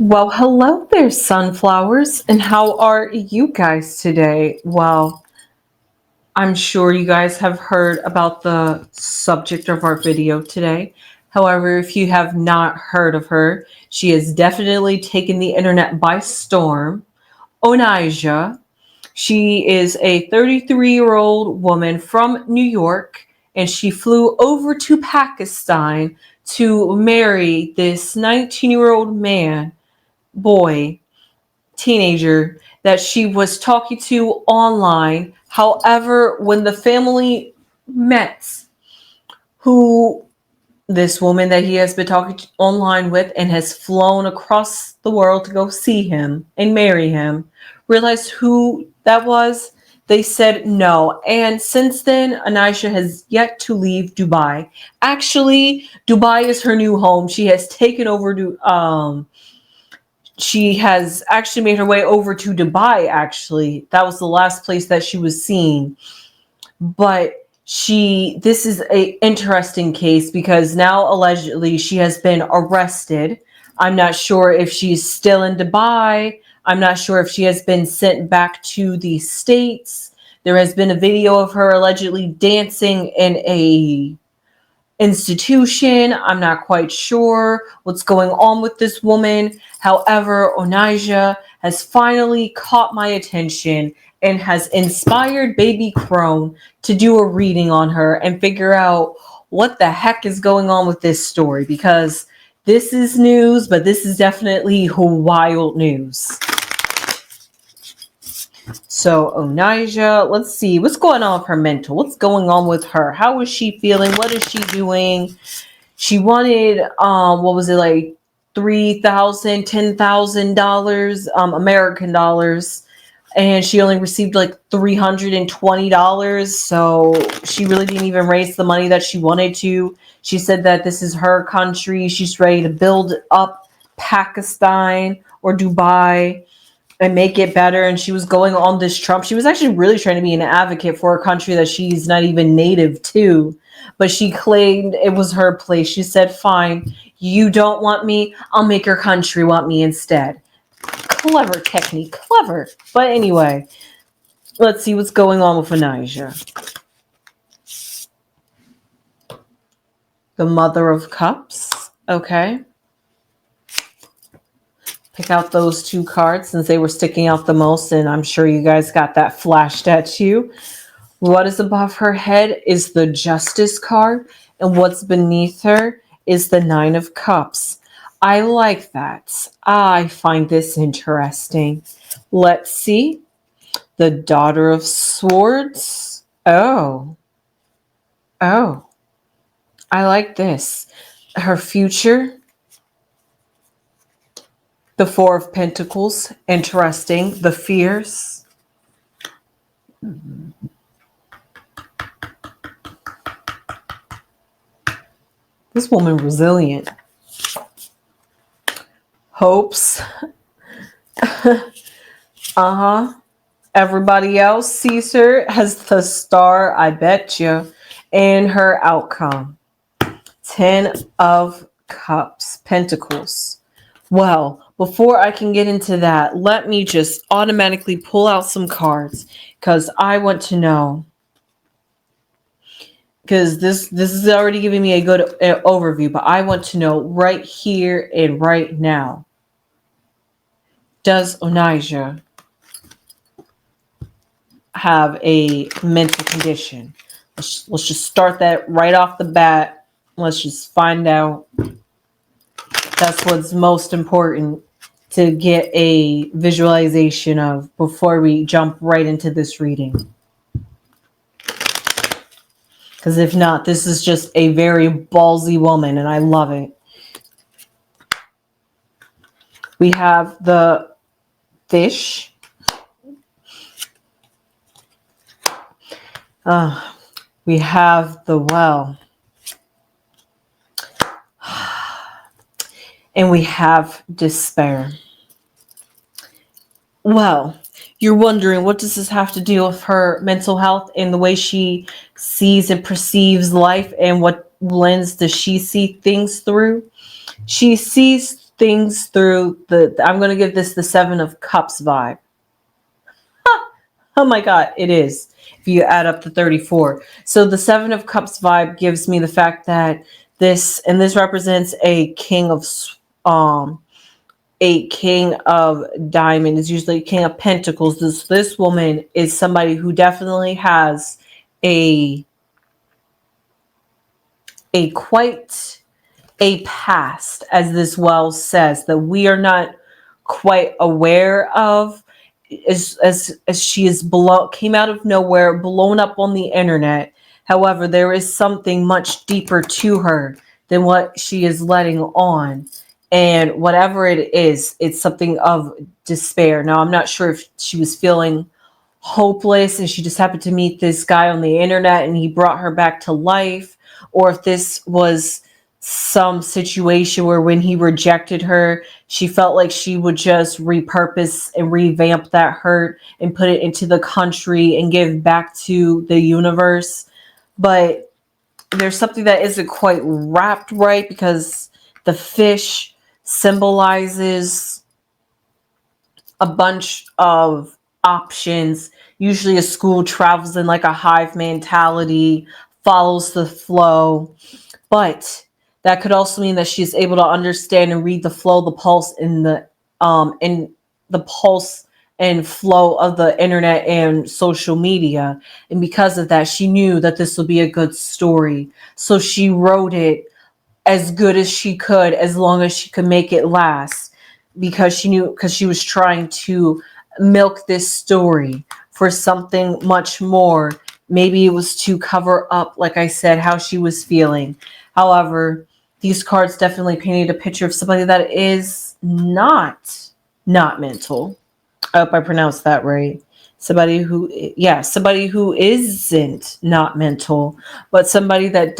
Well, hello there, sunflowers, and how are you guys today? Well, I'm sure you guys have heard about the subject of our video today. However, if you have not heard of her, she has definitely taken the internet by storm. Onijah. She is a 33-year-old woman from New York, and she flew over to Pakistan to marry this 19-year-old man boy, teenager that she was talking to online. However, when the family met, who this woman that he has been talking online with and has flown across the world to go see him and marry him, realized who that was. They said no. And since then, Anisha has yet to leave Dubai. Actually, Dubai is her new home. She has taken over she has actually made her way over to Dubai. Actually, that was the last place that she was seen. But this is a interesting case because now allegedly she has been arrested. I'm not sure if she's still in Dubai. I'm not sure if she has been sent back to the States. There has been a video of her allegedly dancing in a institution. I'm not quite sure what's going on with this woman. However, Onijah has finally caught my attention and has inspired baby Crone to do a reading on her and figure out what the heck is going on with this story, because this is news, but this is definitely wild news. So Onijah, let's see what's going on with her mental. What's going on with her? How is she feeling? What is she doing? She wanted what was it, like $3,000, $10,000 American dollars, and she only received like $320. So she really didn't even raise the money that she wanted to. She said that this is her country. She's ready to build up Pakistan or Dubai and make it better. And she was going on this Trump. She was actually really trying to be an advocate for a country that she's not even native to. But she claimed it was her place. She said, fine, you don't want me, I'll make your country want me instead. Clever technique, clever. But anyway, let's see what's going on with Onijah. The Mother of Cups. Okay. Pick out those two cards since they were sticking out the most, and I'm sure you guys got that flashed at you. What is above her head is the Justice card, and what's beneath her is the Nine of Cups. I like that. I find this interesting. Let's see. The Daughter of Swords. Oh. I like this. Her future. The Four of Pentacles. Interesting. The fears. This woman resilient. Hopes. Everybody else sees her as the star, I bet you. And her outcome. 10 of Cups. Pentacles. Well, before I can get into that, let me just automatically pull out some cards because I want to know. Because this is already giving me a good overview, but I want to know right here and right now. Does Onijah have a mental condition? Let's just start that right off the bat. Let's just find out. That's what's most important to get a visualization of before we jump right into this reading. Because if not, this is just a very ballsy woman, and I love it. We have the Fish. We have the Well. And we have Despair. Well, you're wondering, what does this have to do with her mental health and the way she sees and perceives life, and what lens does she see things through? She sees things through I'm going to give this the 7 of Cups vibe. Oh my God, it is. If you add up the 34. So the 7 of Cups vibe gives me the fact that this represents um a king of diamonds, usually a king of pentacles. This woman is somebody who definitely has a quite a past, as this well says, that we are not quite aware of, as she is came out of nowhere, blown up on the internet. However, there is something much deeper to her than what she is letting on. And whatever it is, it's something of despair. Now, I'm not sure if she was feeling hopeless and she just happened to meet this guy on the internet and he brought her back to life, or if this was some situation where when he rejected her, she felt like she would just repurpose and revamp that hurt and put it into the country and give back to the universe. But there's something that isn't quite wrapped right, because the fish symbolizes a bunch of options. Usually a school travels in like a hive mentality, follows the flow, but that could also mean that she's able to understand and read the flow, the pulse in the pulse and flow of the internet and social media. And because of that, she knew that this would be a good story. So she wrote it as good as she could, as long as she could make it last, because she was trying to milk this story for something much more. Maybe it was to cover up, like I said, how she was feeling. However, these cards definitely painted a picture of somebody that is not mental. I hope I pronounced that right. Somebody who isn't not mental, but somebody that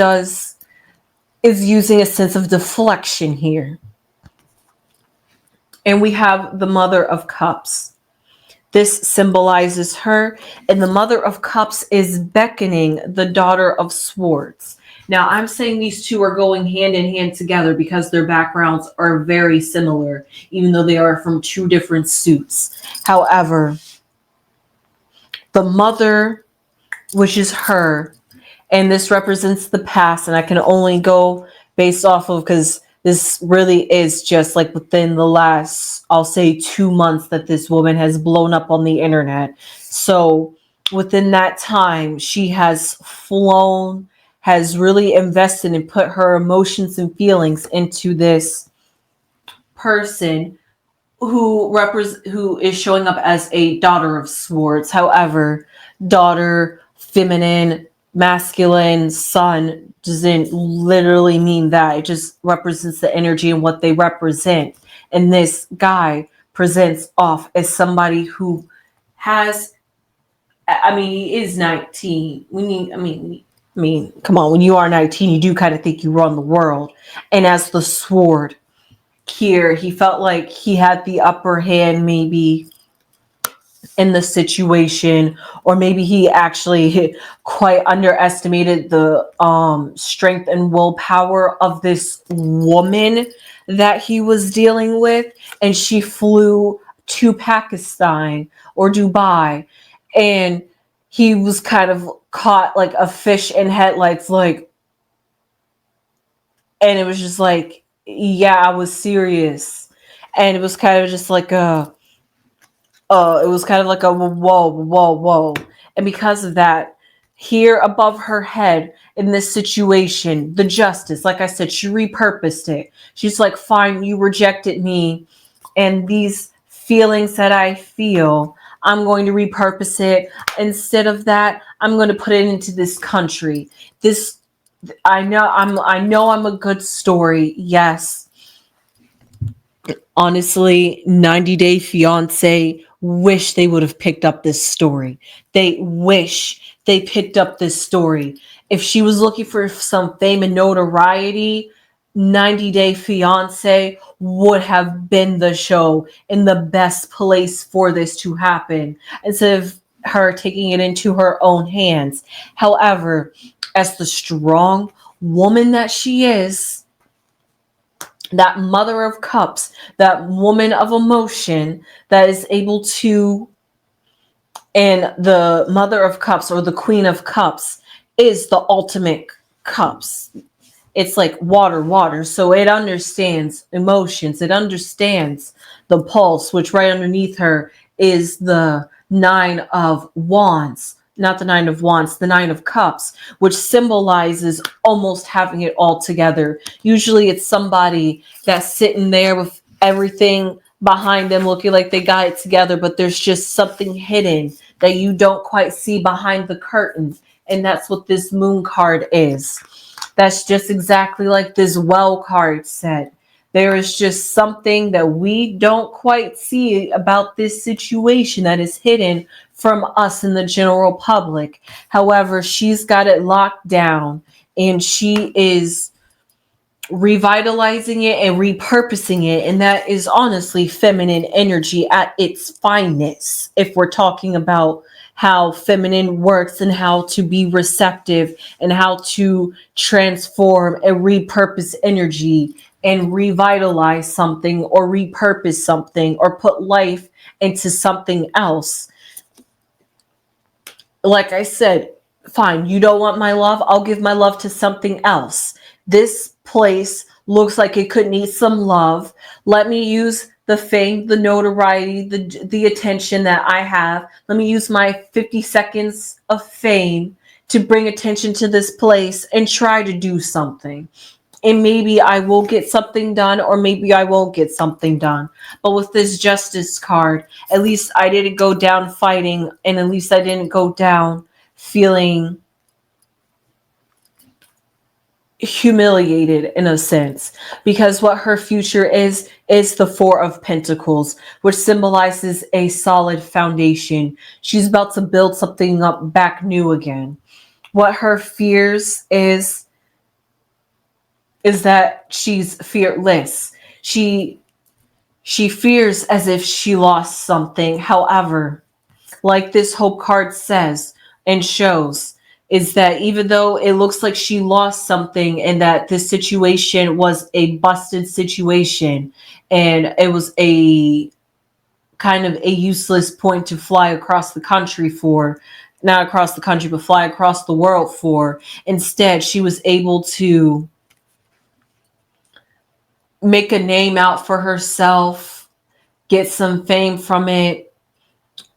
is using a sense of deflection here. And we have the Mother of Cups. This symbolizes her, and the Mother of Cups is beckoning the Daughter of Swords. Now, I'm saying these two are going hand in hand together because their backgrounds are very similar, even though they are from two different suits. However, the Mother, which is her, and this represents the past, and I can only go based off of, because this really is just like within the last, I'll say, 2 months that this woman has blown up on the internet. So within that time, she has flown, has really invested and put her emotions and feelings into this person who is showing up as a Daughter of Swords. However, daughter, feminine, masculine, son doesn't literally mean that. It just represents the energy and what they represent. And this guy presents off as somebody who has, he is 19. Come on, when you are 19, you do kind of think you run the world. And as the sword here, he felt like he had the upper hand maybe in the situation, or maybe he actually quite underestimated the strength and willpower of this woman that he was dealing with. And she flew to Pakistan or Dubai, and he was kind of caught like a fish in headlights, like, and it was just like, yeah, I was serious. And it was kind of just like it was kind of like a whoa. And because of that, here above her head in this situation, the justice, like I said, she repurposed it. She's like, fine, you rejected me, and these feelings that I feel, I'm going to repurpose it. Instead of that, I'm going to put it into this country. I know I'm a good story. Yes. Honestly, 90 Day Fiance wish they would have picked up this story. They wish they picked up this story. If she was looking for some fame and notoriety, 90 Day Fiance would have been the show in the best place for this to happen, instead of her taking it into her own hands. However, as the strong woman that she is, that mother of cups, that woman of emotion that is able to, and the mother of cups or the queen of cups is the ultimate cups. It's like water, water. So it understands emotions. It understands the pulse, which right underneath her is the nine of wands. Not the nine of wands, the nine of cups, which symbolizes almost having it all together. Usually it's somebody that's sitting there with everything behind them looking like they got it together, but there's just something hidden that you don't quite see behind the curtains. And that's what this moon card is. That's just exactly like this well card said. There is just something that we don't quite see about this situation that is hidden from us in the general public. However, she's got it locked down and she is revitalizing it and repurposing it. And that is honestly feminine energy at its finest. If we're talking about how feminine works and how to be receptive and how to transform and repurpose energy and revitalize something or repurpose something or put life into something else. Like I said, fine, you don't want my love, I'll give my love to something else. This place looks like it could need some love. Let me use the fame, the notoriety, the attention that I have. Let me use my 50 seconds of fame to bring attention to this place and try to do something. And maybe I will get something done or maybe I won't get something done. But with this justice card, at least I didn't go down fighting and at least I didn't go down feeling humiliated in a sense, because what her future is the Four of Pentacles, which symbolizes a solid foundation. She's about to build something up back new again. What her fears is that she's fearless. She fears as if she lost something. However, like this hope card says and shows, is that even though it looks like she lost something and that this situation was a busted situation and it was a kind of a useless point to fly across the country for, not across the country, but fly across the world for, instead she was able to make a name out for herself, get some fame from it,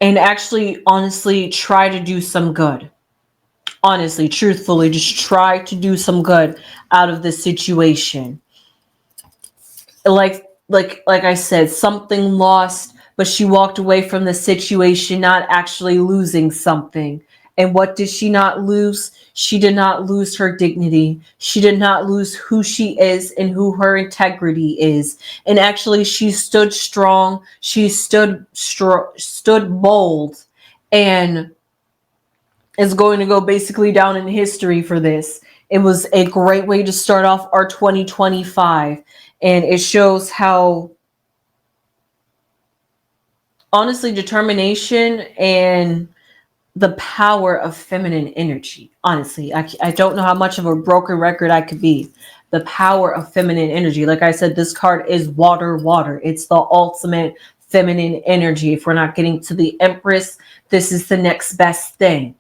and actually honestly try to do some good. Honestly, truthfully, just try to do some good out of this situation. Like I said, something lost, but she walked away from the situation not actually losing something. And what did she not lose? She did not lose her dignity. She did not lose who she is and who her integrity is. And actually, she stood strong. She stood bold, and is going to go basically down in history for this. It was a great way to start off our 2025. And it shows how, honestly, determination and the power of feminine energy. Honestly, I don't know how much of a broken record I could be. The power of feminine energy. Like I said, this card is water, water. It's the ultimate feminine energy. If we're not getting to the Empress, this is the next best thing.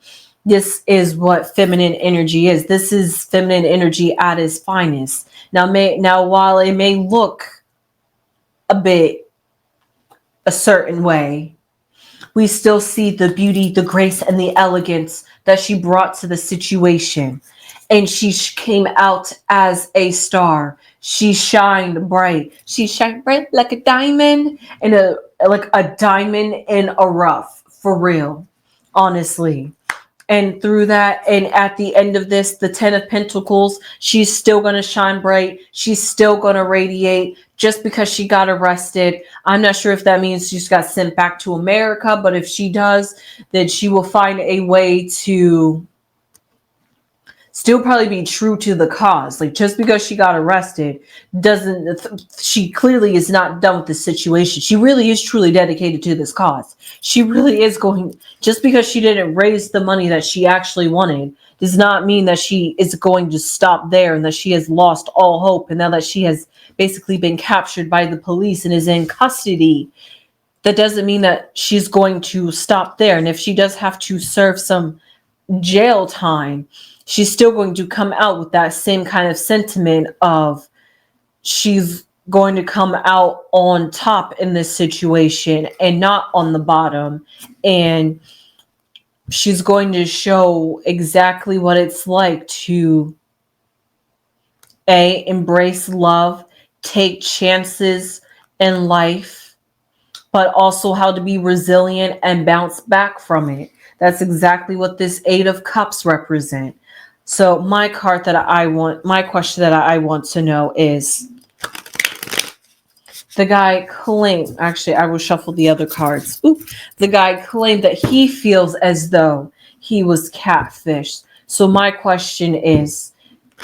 This is what feminine energy is. This is feminine energy at its finest. Now, while it may look a bit a certain way, we still see the beauty, the grace, and the elegance that she brought to the situation. And she came out as a star. She shined bright. She shined bright like a diamond in a diamond in a rough, for real, honestly. And through that, and at the end of this, the 10 of Pentacles, she's still going to shine bright. She's still going to radiate. Just because she got arrested, I'm not sure if that means she just got sent back to America, but if she does, then she will find a way to still probably be true to the cause. Like, just because she got arrested doesn't, she clearly is not done with the situation. She really is truly dedicated to this cause. She really is going, just because she didn't raise the money that she actually wanted does not mean that she is going to stop there and that she has lost all hope. And now that she has basically been captured by the police and is in custody, that doesn't mean that she's going to stop there. And if she does have to serve some jail time, she's still going to come out with that same kind of sentiment of she's going to come out on top in this situation and not on the bottom. And she's going to show exactly what it's like to embrace love, take chances in life, but also how to be resilient and bounce back from it. That's exactly what this Eight of Cups represent. So my question that I want to know is, the guy claimed, actually I will shuffle the other cards. The guy claimed that he feels as though he was catfished. So my question is,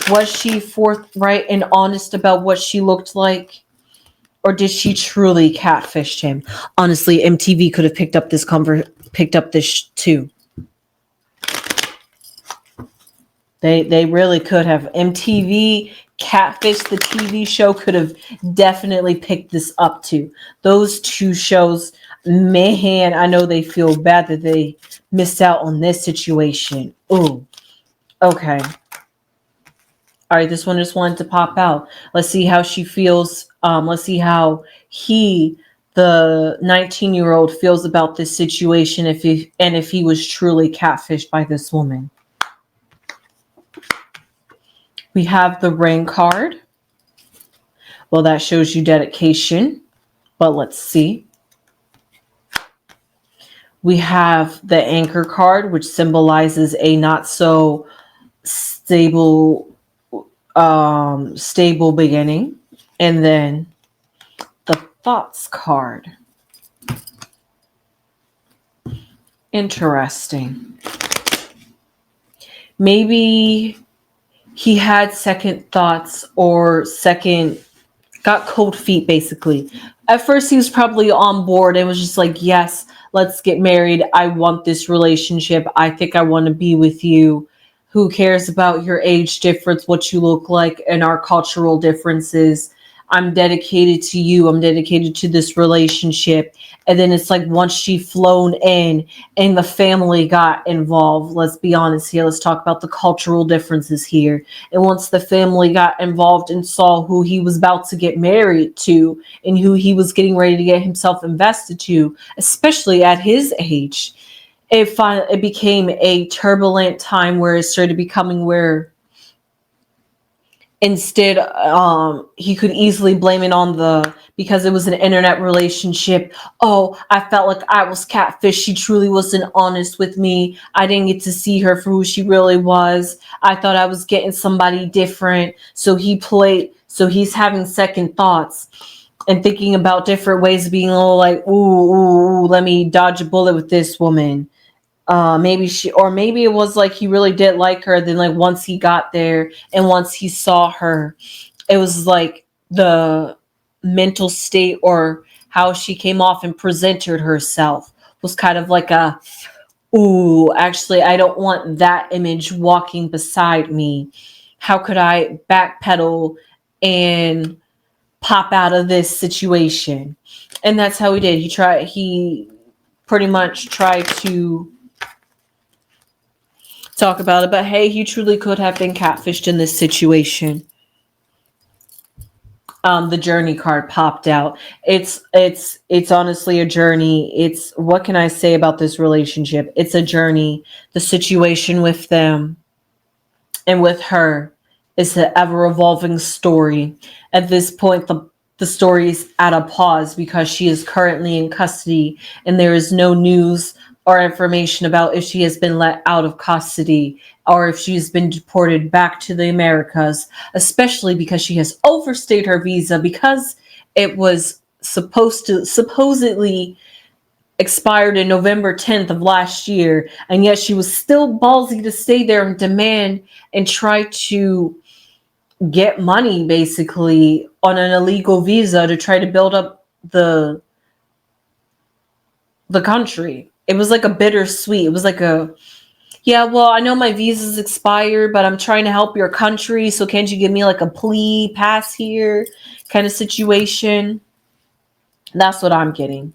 was she forthright and honest about what she looked like? Or did she truly catfish him? Honestly, MTV could have picked up this too. They really could have. MTV, Catfish, the TV show, could have definitely picked this up too. Those two shows, man, I know they feel bad that they missed out on this situation. Ooh, okay. All right, this one just wanted to pop out. Let's see how she feels. Let's see how the 19-year-old feels about this situation, if he was truly catfished by this woman. We have the Ring card. Well, that shows you dedication, but let's see. We have the Anchor card, which symbolizes a not so stable beginning. And then the Thoughts card. Interesting. Maybe he had second thoughts, or got cold feet, basically. At first, he was probably on board and was just like, yes, let's get married. I want this relationship. I think I want to be with you. Who cares about your age difference, what you look like, and our cultural differences? I'm dedicated to you. I'm dedicated to this relationship. And then it's like, once she flown in and the family got involved, let's be honest here. Let's talk about the cultural differences here. And once the family got involved and saw who he was about to get married to and who he was getting ready to get himself invested to, especially at his age, it became a turbulent time where it started becoming where instead, he could easily blame it on because it was an internet relationship. Oh, I felt like I was catfished. She truly wasn't honest with me. I didn't get to see her for who she really was. I thought I was getting somebody different. So he's having second thoughts and thinking about different ways of being a little like, ooh, let me dodge a bullet with this woman. Maybe it was like he really did like her. Then like once he got there and once he saw her, it was like the mental state or how she came off and presented herself was kind of like ooh, actually, I don't want that image walking beside me. How could I backpedal and pop out of this situation? And that's how he did. He pretty much tried to talk about it, but hey, he truly could have been catfished in this situation. The Journey card popped out. It's honestly a journey. What can I say about this relationship? It's a journey. The situation with them and with her is an ever evolving story. At this point, the story is at a pause because she is currently in custody and there is no news or information about if she has been let out of custody or if she's been deported back to the Americas, especially because she has overstayed her visa because it was supposedly expired in November 10th of last year, and yet she was still ballsy to stay there and demand and try to get money basically on an illegal visa to try to build up the country. It was like a bittersweet. It was like a, yeah, well, I know my visa's expired, but I'm trying to help your country, so can't you give me like a plea pass here kind of situation? That's what I'm getting.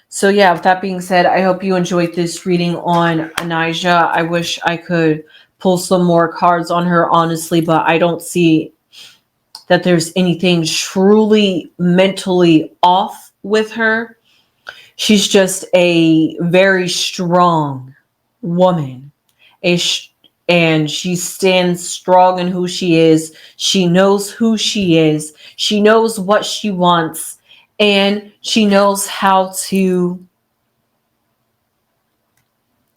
So yeah, with that being said, I hope you enjoyed this reading on Onijah. I wish I could pull some more cards on her, honestly, but I don't see that there's anything truly mentally off with her. She's just a very strong woman. And she stands strong in who she is. She knows who she is. She knows what she wants. And she knows how to...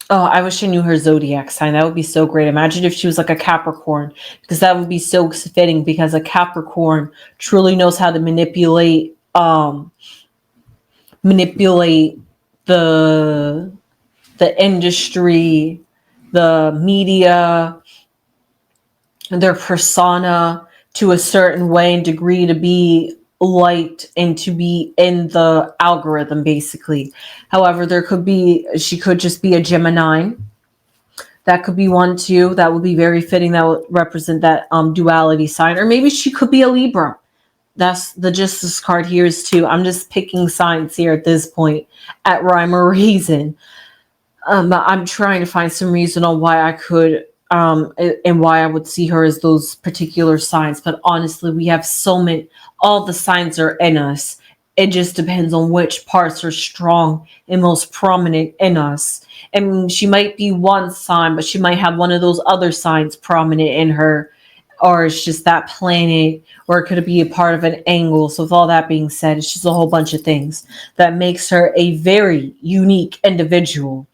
Oh, I wish I knew her zodiac sign. That would be so great. Imagine if she was like a Capricorn, because that would be so fitting, because a Capricorn truly knows how to manipulate the industry, the media, their persona to a certain way and degree to be liked and to be in the algorithm, basically. However, she could just be a Gemini. That could be one too. That would be very fitting. That would represent that duality sign. Or maybe she could be a Libra. That's the Justice card here is too. I'm just picking signs here at this point at rhyme or reason. I'm trying to find some reason on why I could and why I would see her as those particular signs. But honestly, we have so many, all the signs are in us. It just depends on which parts are strong and most prominent in us. And she might be one sign, but she might have one of those other signs prominent in her, or it's just that planet, or it could be a part of an angle. So with all that being said, it's just a whole bunch of things that makes her a very unique individual.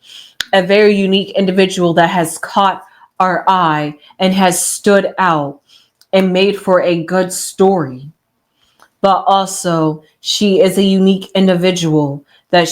A very unique individual that has caught our eye and has stood out and made for a good story. But also, she is a unique individual that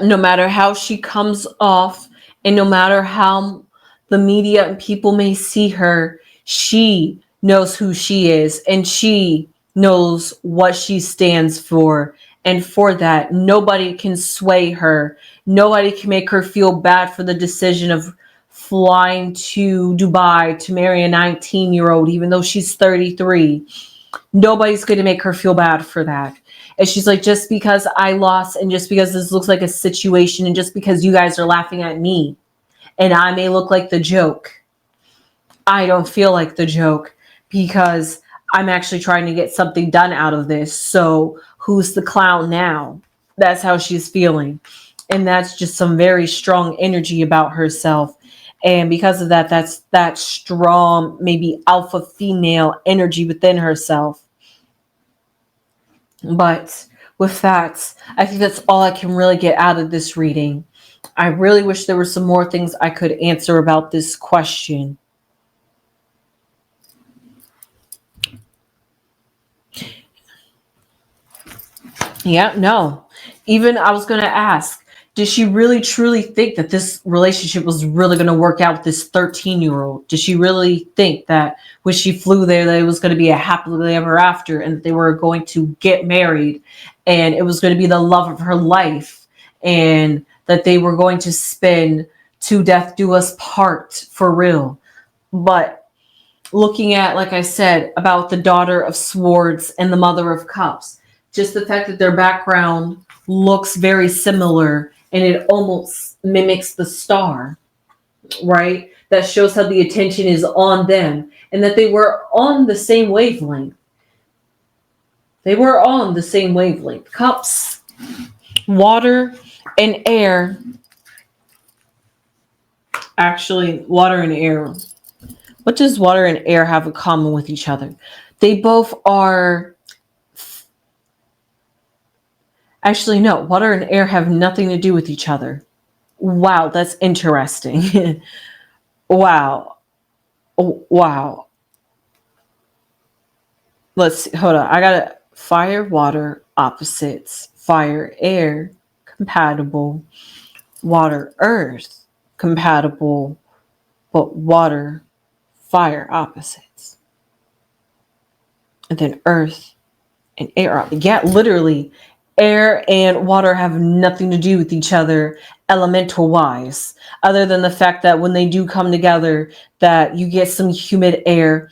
no matter how she comes off and no matter how the media and people may see her, she knows who she is and she knows what she stands for. And for that, nobody can sway her. Nobody can make her feel bad for the decision of flying to Dubai to marry a 19-year-old, even though she's 33. Nobody's going to make her feel bad for that. And she's like, just because I lost and just because this looks like a situation and just because you guys are laughing at me and I may look like the joke, I don't feel like the joke because I'm actually trying to get something done out of this. So who's the clown now? That's how she's feeling. And that's just some very strong energy about herself. And because of that, that's that strong, maybe alpha female energy within herself. But with that, I think that's all I can really get out of this reading. I really wish there were some more things I could answer about this question. Yeah, no. Even I was going to ask, did she really truly think that this relationship was really going to work out with this 13-year-old? Did she really think that when she flew there, that it was going to be a happily ever after and that they were going to get married and it was going to be the love of her life and that they were going to spend to death do us part for real? But looking at, like I said, about the daughter of swords and the mother of cups, just the fact that their background looks very similar and it almost mimics the star, right? That shows how the attention is on them and that they were on the same wavelength. They were on the same wavelength. Cups, water, and air. Actually, water and air. What does water and air have in common with each other? They both are... Actually, no, water and air have nothing to do with each other. Wow, that's interesting. Wow. Wow. Let's see. Hold on. I gotta fire, water, opposites. Fire, air, compatible. Water, earth, compatible. But water, fire, opposites. And then earth and air. Yeah, literally, air and water have nothing to do with each other elemental wise, other than the fact that when they do come together, that you get some humid air,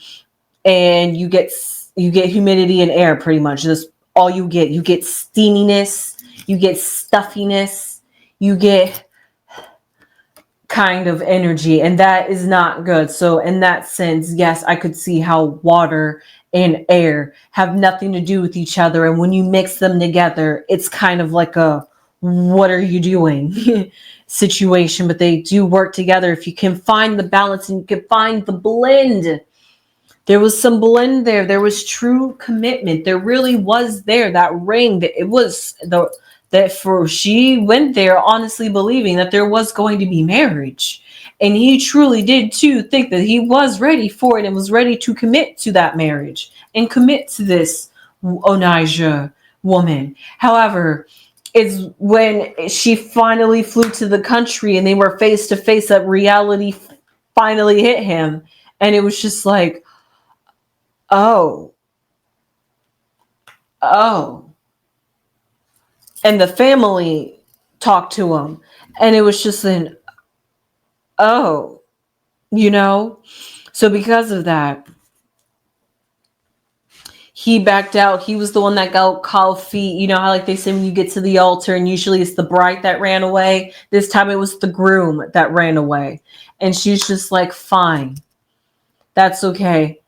and you get humidity in air. Pretty much that's all you get. You get steaminess, you get stuffiness, you get kind of energy, and that is not good. So in that sense, yes, I could see how water and air have nothing to do with each other, and when you mix them together, it's kind of like a what are you doing situation. But they do work together if you can find the balance and you can find the blend. There was some blend there. There was true commitment. There really was there. That ring, that it was the that for she went there honestly believing that there was going to be marriage. And he truly did too think that he was ready for it and was ready to commit to that marriage and commit to this Onijah woman. However, it's when she finally flew to the country and they were face to face that reality finally hit him. And it was just like, oh, oh. And the family talked to him. And it was just an, oh, you know? So because of that, he backed out. He was the one that got cold feet. You know how like they say when you get to the altar and usually it's the bride that ran away? This time it was the groom that ran away. And she's just like, fine. That's okay.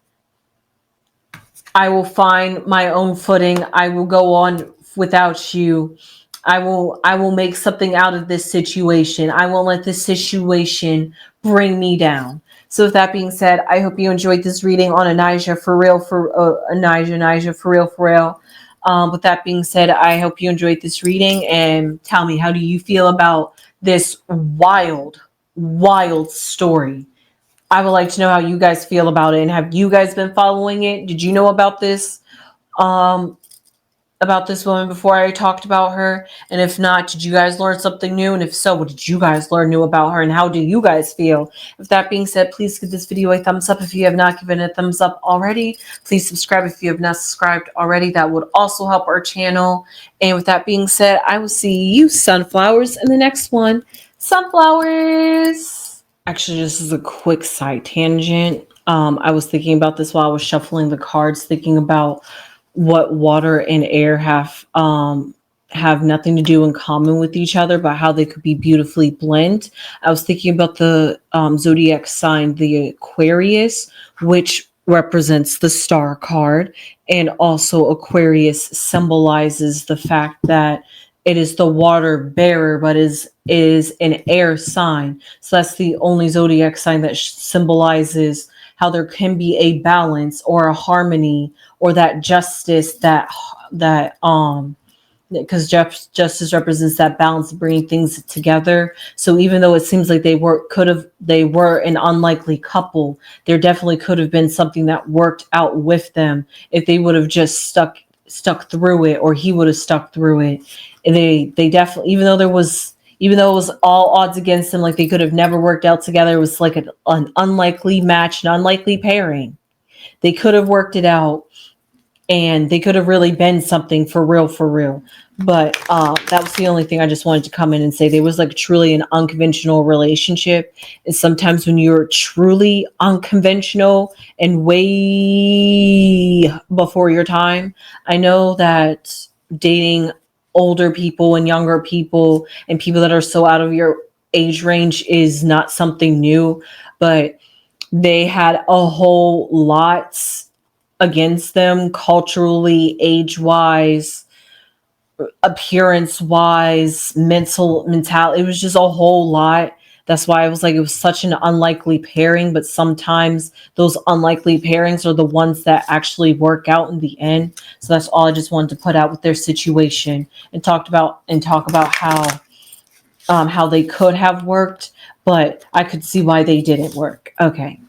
I will find my own footing. I will go on without you. I will make something out of this situation. I won't let this situation bring me down. So with that being said, I hope you enjoyed this reading on Onijah for real, Onijah for real, for real. With that being said, I hope you enjoyed this reading, and tell me, how do you feel about this wild, wild story? I would like to know how you guys feel about it, and have you guys been following it? Did you know about this woman before I talked about her? And if not, did you guys learn something new? And if so, what did you guys learn new about her, and how do you guys feel? With that being said, please give this video a thumbs up if you have not given it a thumbs up already. Please subscribe if you have not subscribed already. That would also help our channel. And with that being said, I will see you sunflowers in the next one. Sunflowers! Actually, this is a quick side tangent. I was thinking about this while I was shuffling the cards, thinking about what water and air have nothing to do in common with each other, but how they could be beautifully blend. I was thinking about the zodiac sign, the Aquarius, which represents the star card, and also Aquarius symbolizes the fact that it is the water bearer, but is an air sign. So that's the only zodiac sign that symbolizes how there can be a balance or a harmony or that justice because justice represents that balance of bringing things together. So even though it seems like they were an unlikely couple, there definitely could have been something that worked out with them if they would have just stuck through it, or he would have stuck through it. And they definitely, even though it was all odds against them, like they could have never worked out together. It was like an unlikely match, an unlikely pairing. They could have worked it out, and they could have really been something for real, for real. But that was the only thing I just wanted to come in and say. There was like truly an unconventional relationship. And sometimes when you're truly unconventional and way before your time, I know that dating older people and younger people and people that are so out of your age range is not something new, but they had a whole lot against them culturally, age-wise, appearance-wise, mentality. It was just a whole lot. That's why I was like, it was such an unlikely pairing, but sometimes those unlikely pairings are the ones that actually work out in the end. So that's all I just wanted to put out with their situation, and talk about how they could have worked, but I could see why they didn't work. Okay.